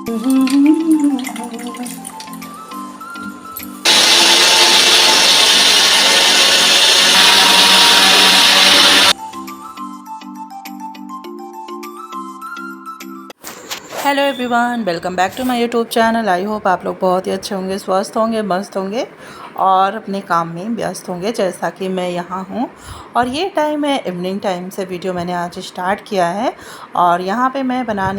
Hello everyone, welcome back to my YouTube channel. I hope आप लोग बहुत ही अच्छे होंगे, स्वस्थ होंगे, मस्त होंगे और अपने काम में व्यस्त होंगे जैसा कि मैं यहाँ हूँ। और ये टाइम है इवनिंग टाइम से वीडियो मैंने आज स्टार्ट किया है। और यहाँ पे मैं बना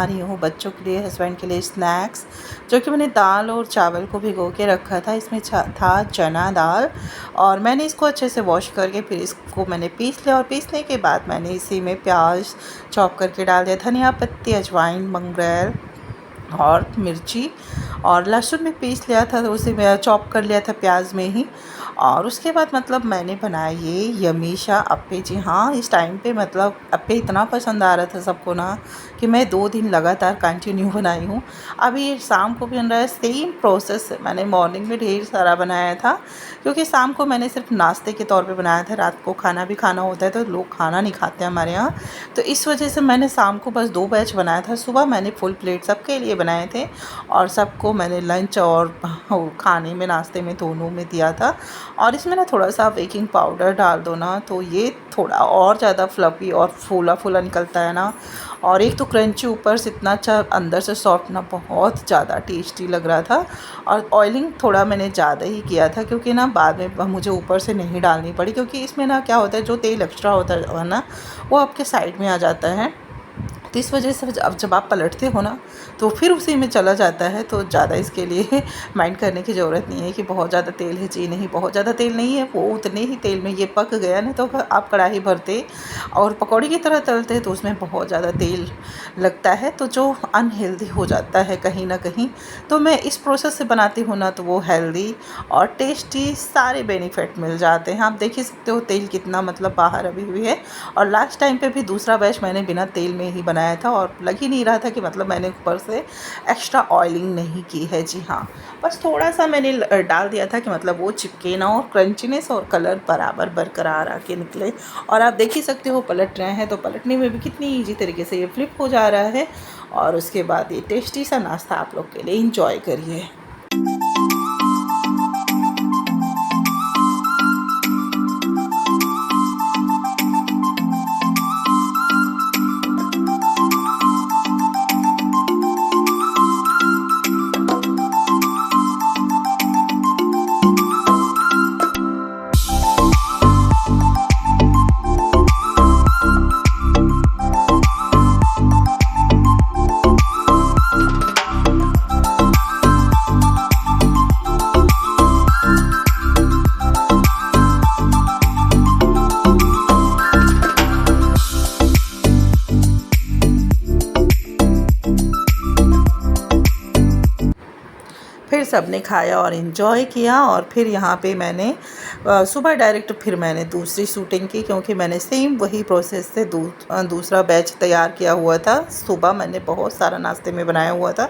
रही हूँ बच्चों के लिए, हस्बैंड के लिए स्नैक्स, जो कि मैंने दाल और चावल को भिगो के रखा था। इसमें था चना दाल, और मैंने इसको अच्छे से वॉश करके फिर इसको मैंने पीस लिया। और पीसने के बाद मैंने इसी में प्याज चॉप करके डाल दिया, धनिया पत्ती, अजवाइन, मंगरेल और मिर्ची और लहसुन में पीस लिया था, तो उसे मैं चॉप कर लिया था प्याज में ही। और उसके बाद मतलब मैंने बनाया ये यमीशा अप्पे। जी हाँ, इस टाइम पे मतलब अप्पे इतना पसंद आ रहा था सबको ना, कि मैं 2 दिन लगातार कंटिन्यू बनाई हूँ। अभी शाम को भी बन रहा है, सेम प्रोसेस। मैंने मॉर्निंग में ढेर सारा बनाया था, क्योंकि शाम को मैंने सिर्फ नाश्ते के तौर पे बनाया था। रात को खाना भी खाना होता है, तो लोग खाना नहीं खाते हमारे यहाँ, तो इस वजह से मैंने शाम को बस 2 बैच बनाया था। सुबह मैंने फुल प्लेट सबके लिए बनाए थे, और सबको मैंने लंच और खाने में, नाश्ते में, दोनों में दिया था। और इसमें ना थोड़ा सा बेकिंग पाउडर डाल दो ना, तो ये थोड़ा और ज़्यादा फ्लफ़ी और फूला फूला निकलता है ना। और एक तो क्रंची ऊपर से इतना अच्छा, अंदर से सॉफ्ट ना, बहुत ज़्यादा टेस्टी लग रहा था। और ऑयलिंग थोड़ा मैंने ज़्यादा ही किया था, क्योंकि ना बाद में मुझे ऊपर से नहीं डालनी पड़ी, क्योंकि इसमें ना क्या होता है, जो तेल एक्स्ट्रा होता है ना, वो आपके साइड में आ जाता है। तो इस वजह से अब जब आप पलटते हो ना, तो फिर उसी में चला जाता है। तो ज़्यादा इसके लिए माइंड करने की ज़रूरत नहीं है कि बहुत ज़्यादा तेल है। जी नहीं, बहुत ज़्यादा तेल नहीं है, वो उतने ही तेल में ये पक गया ना। तो आप कढ़ाई भरते और पकौड़ी की तरह तलते तो उसमें बहुत ज़्यादा तेल लगता है, तो जो अनहेल्दी हो जाता है कहीं ना कहीं। तो मैं इस प्रोसेस से बनाती हूँ ना, तो वो हेल्दी और टेस्टी सारे बेनिफिट मिल जाते हैं। आप देख ही सकते हो तेल कितना मतलब बाहर अभी हुई है। और लास्ट टाइम पे भी दूसरा बैच मैंने बिना तेल में ही बनाया था, और लग ही नहीं रहा था कि मतलब मैंने ऊपर से एक्स्ट्रा ऑयलिंग नहीं की है। जी हाँ, बस थोड़ा सा मैंने डाल दिया था कि मतलब वो चिपके ना, और क्रंचीनेस और कलर बराबर बरकरार आके निकले। और आप देख ही सकते हो पलट रहे हैं, तो पलटने में भी कितनी ईजी तरीके से ये फ्लिप हो जा रहा है। और उसके बाद ये टेस्टी सा नाश्ता आप लोग के लिए इंजॉय करिए। फिर सबने खाया और इन्जॉय किया। और फिर यहाँ पे मैंने सुबह डायरेक्ट फिर मैंने दूसरी शूटिंग की, क्योंकि मैंने सेम वही प्रोसेस से दूसरा बैच तैयार किया हुआ था। सुबह मैंने बहुत सारा नाश्ते में बनाया हुआ था।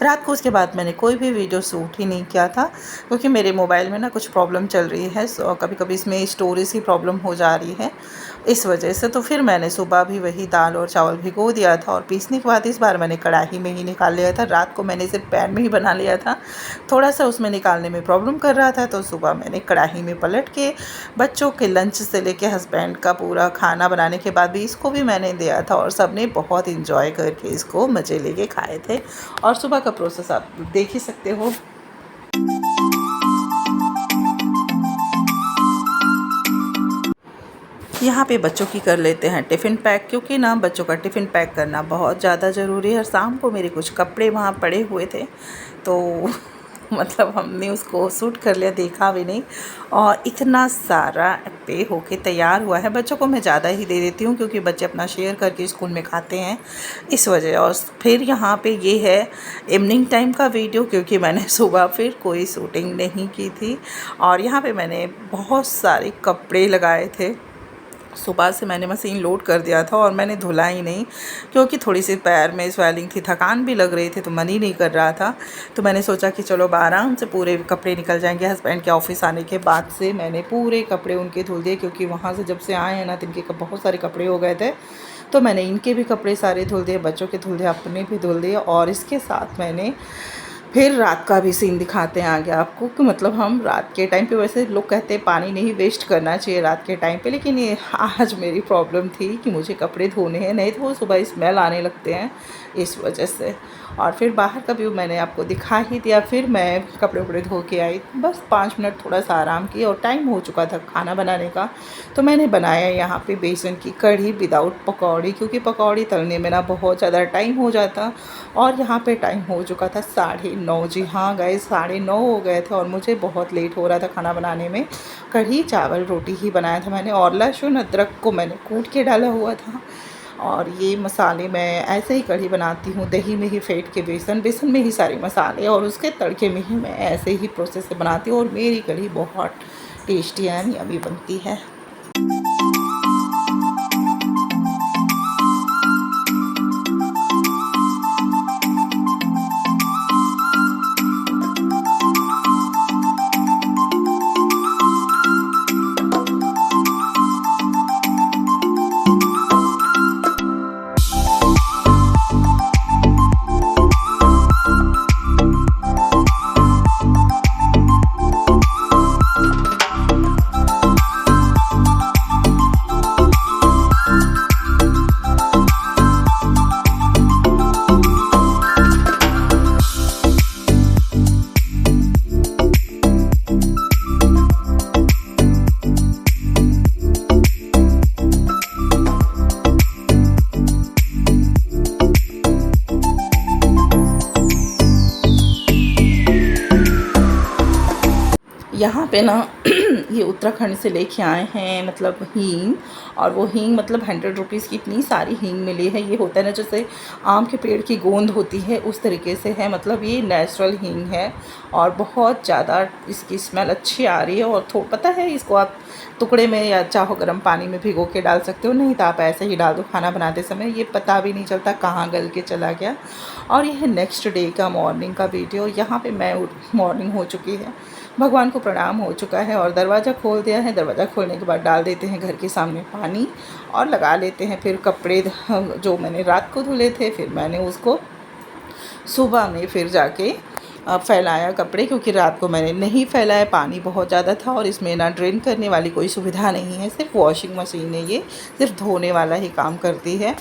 रात को उसके बाद मैंने कोई भी वीडियो शूट ही नहीं किया था, क्योंकि मेरे मोबाइल में ना कुछ प्रॉब्लम चल रही है। कभी कभी इसमें स्टोरेज की प्रॉब्लम हो जा रही है, इस वजह से। तो फिर मैंने सुबह भी वही दाल और चावल भिगो दिया था, और पीसने के बाद इस बार मैंने कढ़ाई में ही निकाल लिया था। रात को मैंने सिर्फ पैन में ही बना लिया था, थोड़ा सा उसमें निकालने में प्रॉब्लम कर रहा था, तो सुबह मैंने कढ़ाई में पलट के बच्चों के लंच से लेके हस्बैंड का पूरा खाना बनाने के बाद भी इसको भी मैंने दिया था। और सबने बहुत इंजॉय करके इसको मज़े लेके खाए थे। और सुबह का प्रोसेस आप देख ही सकते हो। यहाँ पे बच्चों की कर लेते हैं टिफ़िन पैक, क्योंकि ना बच्चों का टिफ़िन पैक करना बहुत ज़्यादा ज़रूरी है। शाम को मेरे कुछ कपड़े वहाँ पड़े हुए थे, तो मतलब हमने उसको शूट कर लिया, देखा भी नहीं। और इतना सारा पे होके तैयार हुआ है। बच्चों को मैं ज़्यादा ही दे देती हूँ, क्योंकि बच्चे अपना शेयर करके स्कूल में खाते हैं, इस वजह। और फिर यहाँ पे ये है इवनिंग टाइम का वीडियो, क्योंकि मैंने सुबह फिर कोई शूटिंग नहीं की थी। और यहाँ पे मैंने बहुत सारे कपड़े लगाए थे। सुबह से मैंने मशीन लोड कर दिया था, और मैंने धुला ही नहीं, क्योंकि थोड़ी सी पैर में स्वेलिंग थी, थकान भी लग रही थी, तो मन ही नहीं कर रहा था। तो मैंने सोचा कि चलो आराम से पूरे कपड़े निकल जाएंगे। हस्बैंड के ऑफिस आने के बाद से मैंने पूरे कपड़े उनके धुल दिए, क्योंकि वहाँ से जब से आए हैं ना, तो इनके बहुत सारे कपड़े हो गए थे। तो मैंने इनके भी कपड़े सारे धुल दिए, बच्चों के धुल दिए, अपने भी धुल दिए। और इसके साथ मैंने फिर रात का भी सीन दिखाते हैं आगे आपको कि मतलब हम रात के टाइम पे, वैसे लोग कहते हैं पानी नहीं वेस्ट करना चाहिए रात के टाइम पे, लेकिन ये आज मेरी प्रॉब्लम थी कि मुझे कपड़े धोने हैं, नहीं तो वो सुबह स्मेल आने लगते हैं, इस वजह से। और फिर बाहर का व्यू मैंने आपको दिखा ही दिया। फिर मैं कपड़े उपड़े धो के आई, बस 5 मिनट थोड़ा सा आराम किया और टाइम हो चुका था खाना बनाने का। तो मैंने बनाया यहाँ पे बेसन की कढ़ी विदाउट पकौड़ी, क्योंकि पकौड़ी तलने में ना बहुत ज़्यादा टाइम हो जाता। और यहाँ पे टाइम हो चुका था 9:30। जी हाँ गाइस, 9:30 हो गए थे और मुझे बहुत लेट हो रहा था खाना बनाने में। कढ़ी चावल रोटी ही बनाया था मैंने, और लहसुन अदरक को मैंने कूट के डाला हुआ था। और ये मसाले मैं ऐसे ही कढ़ी बनाती हूँ, दही में ही फेंट के बेसन में ही सारे मसाले, और उसके तड़के में ही मैं ऐसे ही प्रोसेस से बनाती हूँ। और मेरी कढ़ी बहुत टेस्टी एंड यम्मी बनती है। यहाँ पे ना ये उत्तराखंड से लेके आए हैं मतलब हींग, और वो हींग मतलब 100 रुपीज़ की इतनी सारी हींग मिली है। ये होता है ना जैसे आम के पेड़ की गोंद होती है, उस तरीके से है, मतलब ये नेचुरल हींग है। और बहुत ज़्यादा इसकी स्मेल अच्छी आ रही है। और पता है, इसको आप टुकड़े में या चाहो गर्म पानी में भिगो के डाल सकते हो, नहीं तो आप ऐसे ही डाल दो खाना बनाते समय, ये पता भी नहीं चलता कहाँ गल के चला गया। और यह नेक्स्ट डे का मॉर्निंग का वीडियो। यहाँ पे मैं मॉर्निंग हो चुकी है, भगवान को प्रणाम हो चुका है और दरवाज़ा खोल दिया है। दरवाज़ा खोलने के बाद डाल देते हैं घर के सामने पानी और लगा लेते हैं फिर कपड़े जो मैंने रात को धुले थे, फिर मैंने उसको सुबह में फिर जाके फैलाया कपड़े, क्योंकि रात को मैंने नहीं फैलाया, पानी बहुत ज़्यादा था और इसमें ना ड्रेन करने वाली कोई सुविधा नहीं है, सिर्फ वॉशिंग मशीन है, ये सिर्फ धोने वाला ही काम करती है।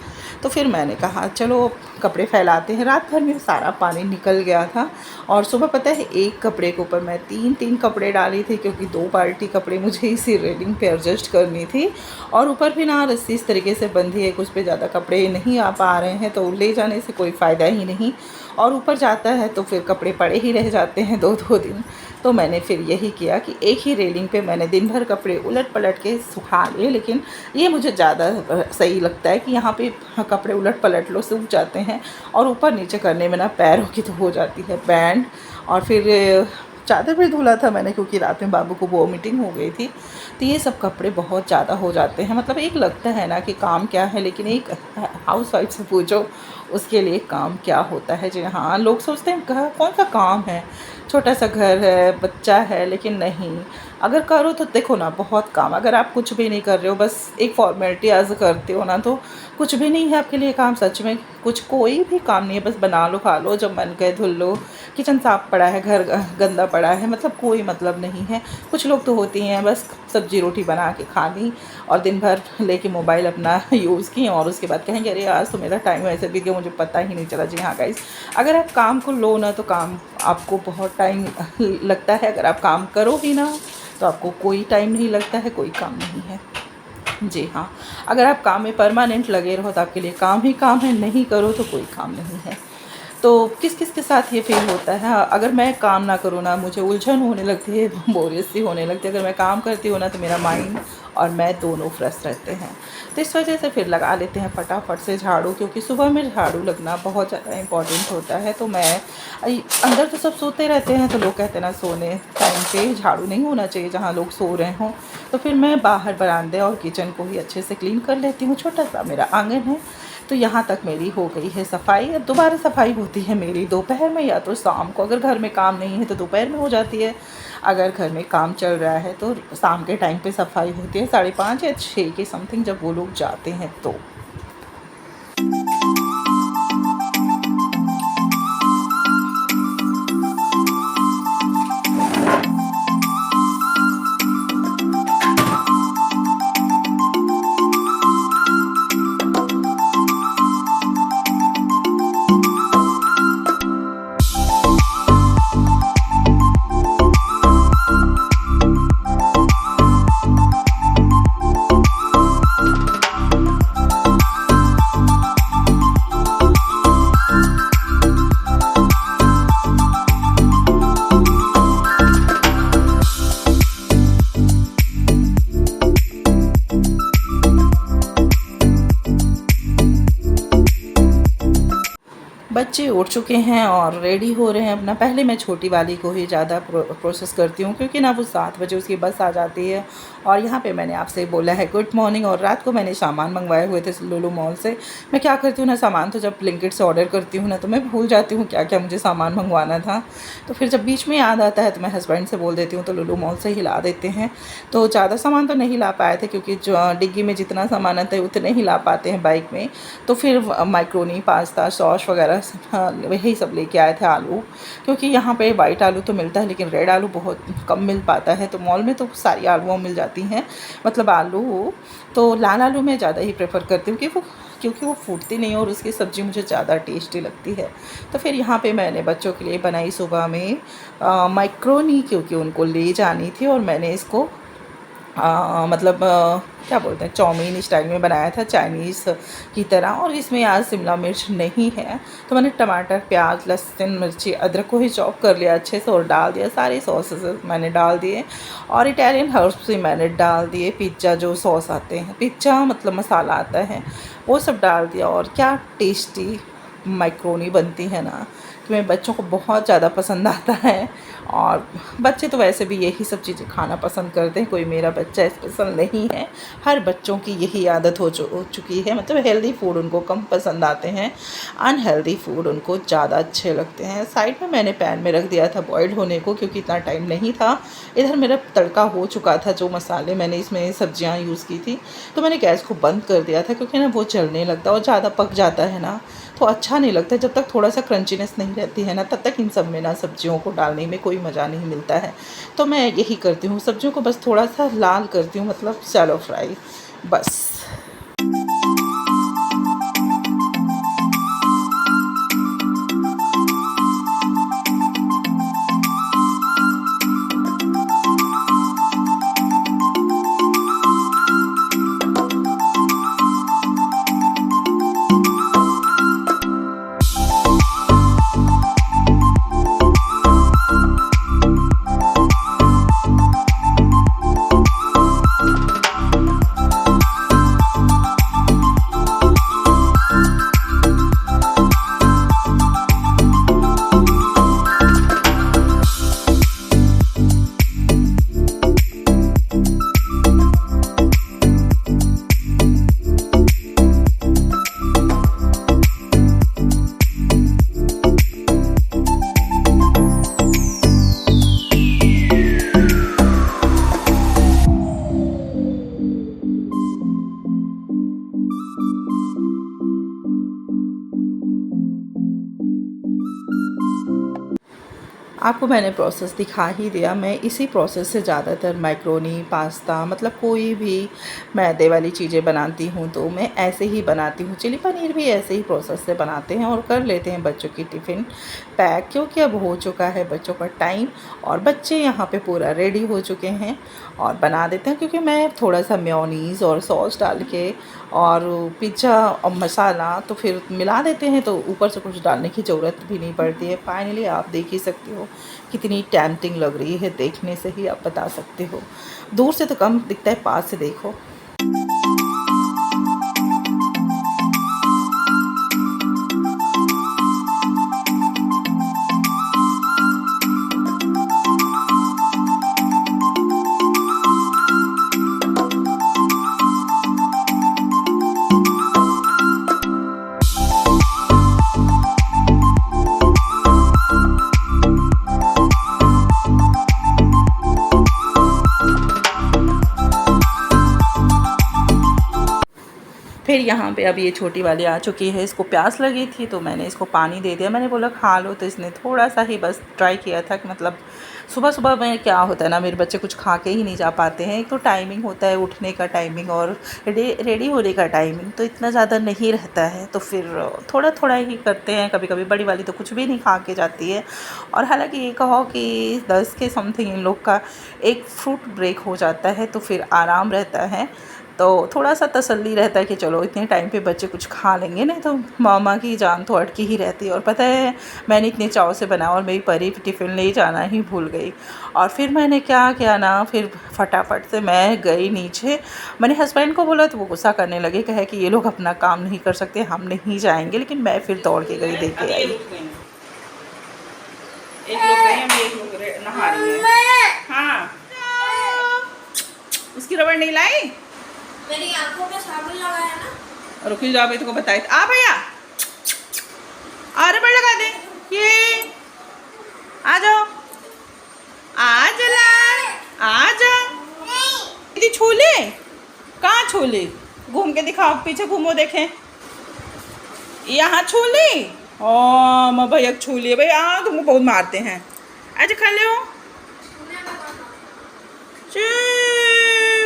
तो फिर मैंने कहा चलो कपड़े फैलाते हैं। रात भर में सारा पानी निकल गया था और सुबह पता है एक कपड़े के ऊपर मैं 3-3 कपड़े डाली थी, क्योंकि 2 बाल्टी कपड़े मुझे इसी रेलिंग पे एडजस्ट करनी थी। और ऊपर भी ना रस्सी इस तरीके से बंधी है, कुछ पे ज़्यादा कपड़े नहीं आ पा रहे हैं, तो ले जाने से कोई फ़ायदा ही नहीं। और ऊपर जाता है तो फिर कपड़े पड़े ही रह जाते हैं 2-2 दिन। तो मैंने फिर यही किया कि एक ही रेलिंग पे मैंने दिन भर कपड़े उलट पलट के सुखा लिए। लेकिन ये मुझे ज़्यादा सही लगता है कि यहाँ पे कपड़े उलट पलट लो, सूख जाते हैं, और ऊपर नीचे करने में ना पैरों की तो हो जाती है बैंड। और फिर चादर भी धुला था मैंने, क्योंकि रात में बाबू को वॉमिटिंग हो गई थी। तो ये सब कपड़े बहुत ज़्यादा हो जाते हैं। मतलब एक लगता है ना कि काम क्या है, लेकिन एक हाउस वाइफ से पूछो उसके लिए काम क्या होता है। जी हाँ, लोग सोचते हैं कौन सा काम है, छोटा सा घर है, बच्चा है, लेकिन नहीं, अगर करो तो देखो ना बहुत काम। अगर आप कुछ भी नहीं कर रहे हो, बस एक फॉर्मेलिटी एज करते हो ना, तो कुछ भी नहीं है आपके लिए काम। सच में कुछ कोई भी काम नहीं है, बस बना लो, खा लो, जब मन करे धुल लो, किचन साफ़ पड़ा है, घर गंदा पड़ा है, मतलब कोई मतलब नहीं है। कुछ लोग तो होती हैं बस सब्जी रोटी बना के खा ली और दिन भर लेके मोबाइल अपना यूज़ किए, और उसके बाद कहेंगे अरे आज तो मेरा टाइम ऐसे बीत गया, मुझे पता ही नहीं चला। जी हाँ गाइस, अगर आप काम को लो ना तो काम आपको बहुत टाइम लगता है, अगर आप काम करो ही ना तो आपको कोई टाइम नहीं लगता है, कोई काम नहीं है। जी हाँ, अगर आप काम में परमानेंट लगे रहो तो आपके लिए काम ही काम है, नहीं करो तो कोई काम नहीं है। तो किस किस के साथ ये फील होता है? अगर मैं काम ना करूँ ना, मुझे उलझन होने लगती है, बोरियत सी होने लगती है। अगर मैं काम करती हूँ ना तो मेरा माइंड और मैं दोनों फ्रेश रहते हैं। तो इस वजह से फिर लगा लेते हैं फटाफट से झाड़ू, क्योंकि सुबह में झाड़ू लगना बहुत ज़्यादा इम्पॉर्टेंट होता है। तो मैं अंदर तो सब सोते रहते हैं, तो लोग कहते हैं ना सोने टाइम पे झाड़ू नहीं होना चाहिए जहाँ लोग सो रहे हों। तो फिर मैं बाहर बरामदे और किचन को ही अच्छे से क्लीन कर लेती हूँ। छोटा सा मेरा आंगन है, तो यहाँ तक मेरी हो गई है सफाई। अब दोबारा सफाई होती है मेरी दोपहर में या तो शाम को। अगर घर में काम नहीं है तो दोपहर में हो जाती है, अगर घर में काम चल रहा है तो शाम के टाइम पे सफाई होती है 5:30 या 6 के समथिंग, जब वो लोग जाते हैं तो। उठ चुके हैं और रेडी हो रहे हैं अपना। पहले मैं छोटी वाली को ही ज़्यादा प्रोसेस करती हूँ, क्योंकि ना वो 7 बजे उसकी बस आ जाती है। और यहाँ पे मैंने आपसे बोला है गुड मॉर्निंग। और रात को मैंने सामान मंगवाए हुए थे लुलु मॉल से। मैं क्या करती हूँ ना, सामान तो जब ब्लिंकिट से ऑर्डर करती हूँ ना, तो मैं भूल जाती हूँ क्या क्या मुझे सामान मंगवाना था। तो फिर जब बीच में याद आता है तो मैं हस्बैंड से बोल देती हूँ, तो लुलु मॉल से ही ला देते हैं। तो ज़्यादा सामान तो नहीं ला पाए थे, क्योंकि जो डिग्गी में जितना सामान आता है उतने ही ला पाते हैं बाइक में। तो फिर मैक्रोनी, पास्ता, सॉस वगैरह वही सब लेके आए थे। आलू, क्योंकि यहाँ पे वाइट आलू तो मिलता है लेकिन रेड आलू बहुत कम मिल पाता है। तो मॉल में तो सारी आलूओं मिल जाती हैं, मतलब आलू। तो लाल आलू मैं ज़्यादा ही प्रेफर करती हूँ, क्योंकि वो फूटती नहीं है और उसकी सब्ज़ी मुझे ज़्यादा टेस्टी लगती है। तो फिर यहाँ पे मैंने बच्चों के लिए बनाई सुबह में मैक्रोनी, क्योंकि उनको ले जानी थी। और मैंने इसको मतलब क्या बोलते हैं, चाउमीन स्टाइल में बनाया था, चाइनीज़ की तरह। और इसमें आज शिमला मिर्च नहीं है, तो मैंने टमाटर, प्याज, लहसुन, मिर्ची, अदरक को ही चॉप कर लिया अच्छे से और डाल दिया। सारे सॉसेस मैंने डाल दिए और इटालियन हर्ब्स भी मैंने डाल दिए। पिज़्ज़ा जो सॉस आते हैं, पिज़्ज़ा मतलब मसाला आता है, वो सब डाल दिया। और क्या टेस्टी मैक्रोनी बनती है ना, कि मेरे बच्चों को बहुत ज़्यादा पसंद आता है। और बच्चे तो वैसे भी यही सब चीज़ें खाना पसंद करते हैं, कोई मेरा बच्चा स्पेशल नहीं है। हर बच्चों की यही आदत हो चुकी है, मतलब हेल्दी फूड उनको कम पसंद आते हैं, अनहेल्दी फूड उनको ज़्यादा अच्छे लगते हैं। साइड में मैंने पैन में रख दिया था बॉइल्ड होने को, क्योंकि इतना टाइम नहीं था। इधर मेरा तड़का हो चुका था, जो मसाले मैंने इसमें सब्जियाँ यूज़ की थी। तो मैंने गैस को बंद कर दिया था, क्योंकि ना वो जलने लगता और ज़्यादा पक जाता है ना, तो अच्छा नहीं लगता। जब तक थोड़ा सा क्रंचीनेस नहीं रहती है ना, तब तक इन सब में ना सब्जियों को डालने में कोई मज़ा नहीं मिलता है। तो मैं यही करती हूँ, सब्जियों को बस थोड़ा सा लाल करती हूँ, मतलब शैलो फ्राई, बस। आपको मैंने प्रोसेस दिखा ही दिया। मैं इसी प्रोसेस से ज़्यादातर मैक्रोनी, पास्ता, मतलब कोई भी मैदे वाली चीज़ें बनाती हूँ तो मैं ऐसे ही बनाती हूँ। चिली पनीर भी ऐसे ही प्रोसेस से बनाते हैं और कर लेते हैं बच्चों की टिफ़िन पैक, क्योंकि अब हो चुका है बच्चों का टाइम और बच्चे यहाँ पे पूरा रेडी हो चुके हैं और बना देते हैं। क्योंकि मैं थोड़ा सा मेयोनीज़ और सॉस डाल के और पिज़्ज़ा और मसाला तो फिर मिला देते हैं, तो ऊपर से कुछ डालने की ज़रूरत भी नहीं पड़ती है। फाइनली आप देख ही सकते हो कितनी टेम्पटिंग लग रही है, देखने से ही आप बता सकते हो। दूर से तो कम दिखता है, पास से देखो। फिर यहाँ पे अब ये छोटी वाली आ चुकी है, इसको प्यास लगी थी तो मैंने इसको पानी दे दिया। मैंने बोला खा लो, तो इसने थोड़ा सा ही बस ट्राई किया था कि मतलब सुबह सुबह में क्या होता है ना, मेरे बच्चे कुछ खा के ही नहीं जा पाते हैं। एक तो टाइमिंग होता है उठने का टाइमिंग और रेडी होने का टाइमिंग तो इतना ज़्यादा नहीं रहता है, तो फिर थोड़ा थोड़ा ही करते हैं। कभी कभी बड़ी वाली तो कुछ भी नहीं खा के जाती है। और हालांकि ये कहो कि 10 के समथिंग इन लोग का एक फ्रूट ब्रेक हो जाता है तो फिर आराम रहता है। तो थोड़ा सा तसल्ली रहता है कि चलो इतने टाइम पे बच्चे कुछ खा लेंगे, नहीं तो मामा की जान तो अटकी ही रहती है। और पता है मैंने इतने चाव से बनाया और मेरी परी टिफ़िन ले जाना ही भूल गई। और फिर मैंने क्या किया ना, फिर फटाफट से मैं गई नीचे। मैंने हस्बैंड को बोला तो वो गुस्सा करने लगे, कहे कि ये लोग अपना काम नहीं कर सकते, हम नहीं जाएंगे। लेकिन मैं फिर दौड़ के गई, दे के आई। एक लोग गए, अभी एक लोग नहा रही है। हाँ, उसकी रबड़ नहीं लाई, मेरी आंखों में साबुन लगाया ना। रुकी जाओ, तुमको बताए आ भैया, आ रबड़ लगा दे। ये आ जाओ, आ जला, आ जाओ। दीदी छोले कहाँ, छोले घूम के दिखाओ, पीछे घूमो देखें, यहाँ छोले। ओ मैं भैया छोले, भैया तुमको बहुत मारते हैं। अच्छा खा लो,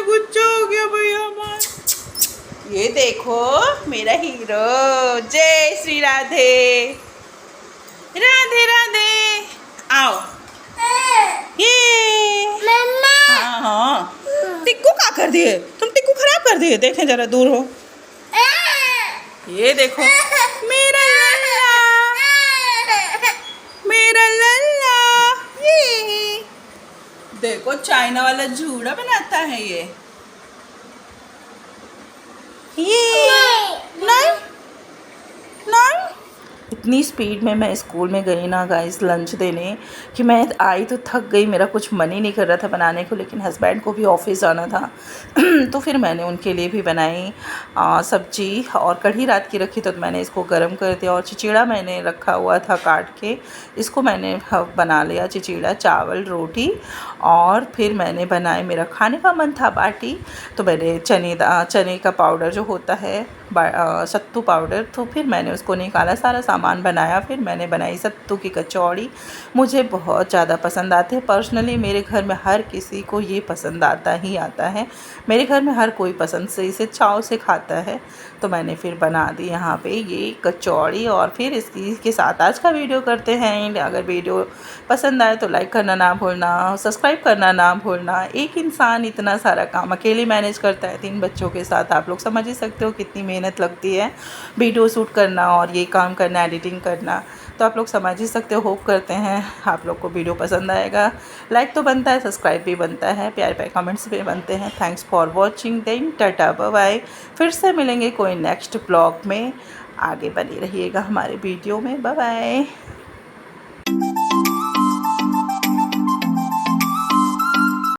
गुच्चा हो गया भैया। ये देखो मेरा हीरो, जय श्री राधे, राधे राधे। आओ ये हाँ हाँ, टिक्कू क्या कर दिए तुम, टिक्कू खराब कर दिए, देखें जरा दूर हो। ये देखो मेरा लल्ला, मेरा लल्ला। ये देखो चाइना वाला जूड़ा बनाता है ये नहीं नहीं। इतनी स्पीड में मैं स्कूल में गई ना गाइस लंच देने, कि मैं आई तो थक गई, मेरा कुछ मन ही नहीं कर रहा था बनाने को। लेकिन हस्बैंड को भी ऑफिस जाना था तो फिर मैंने उनके लिए भी बनाई सब्जी, और कढ़ी रात की रखी तो मैंने इसको गर्म कर दिया। और चिचिड़ा मैंने रखा हुआ था काट के, इसको मैंने बना लिया चिचिड़ा, चावल रोटी। और फिर मैंने बनाए, मेरा खाने का मन था बाटी, तो मैंने चने का पाउडर जो होता है सत्तू पाउडर, तो फिर मैंने उसको निकाला, सारा सामान बनाया। फिर मैंने बनाई सत्तू की कचौड़ी, मुझे बहुत ज़्यादा पसंद आते हैं। पर्सनली मेरे घर में हर किसी को ये पसंद आता ही आता है, मेरे घर में हर कोई पसंद से इसे चाव से खाता है। तो मैंने फिर बना दी यहाँ पे ये कचौड़ी। और फिर इसके साथ आज का वीडियो करते हैं। अगर वीडियो पसंद आए तो लाइक करना ना भूलना, सब्सक्राइब करना ना भूलना। एक इंसान इतना सारा काम अकेले मैनेज करता है 3 बच्चों के साथ, आप लोग समझ ही सकते हो कितनी मेहनत लगती है वीडियो शूट करना और ये काम करना, एडिटिंग करना। तो आप लोग समझ ही सकते हो। होप करते हैं आप लोग को वीडियो पसंद आएगा। लाइक तो बनता है, सब्सक्राइब भी बनता है, प्यारे प्यारे कमेंट्स भी बनते हैं। Thanks for watching, then tata bye bye. फिर से मिलेंगे कोई नेक्स्ट ब्लॉग में, आगे बने रहिएगा हमारे वीडियो में। Bye bye.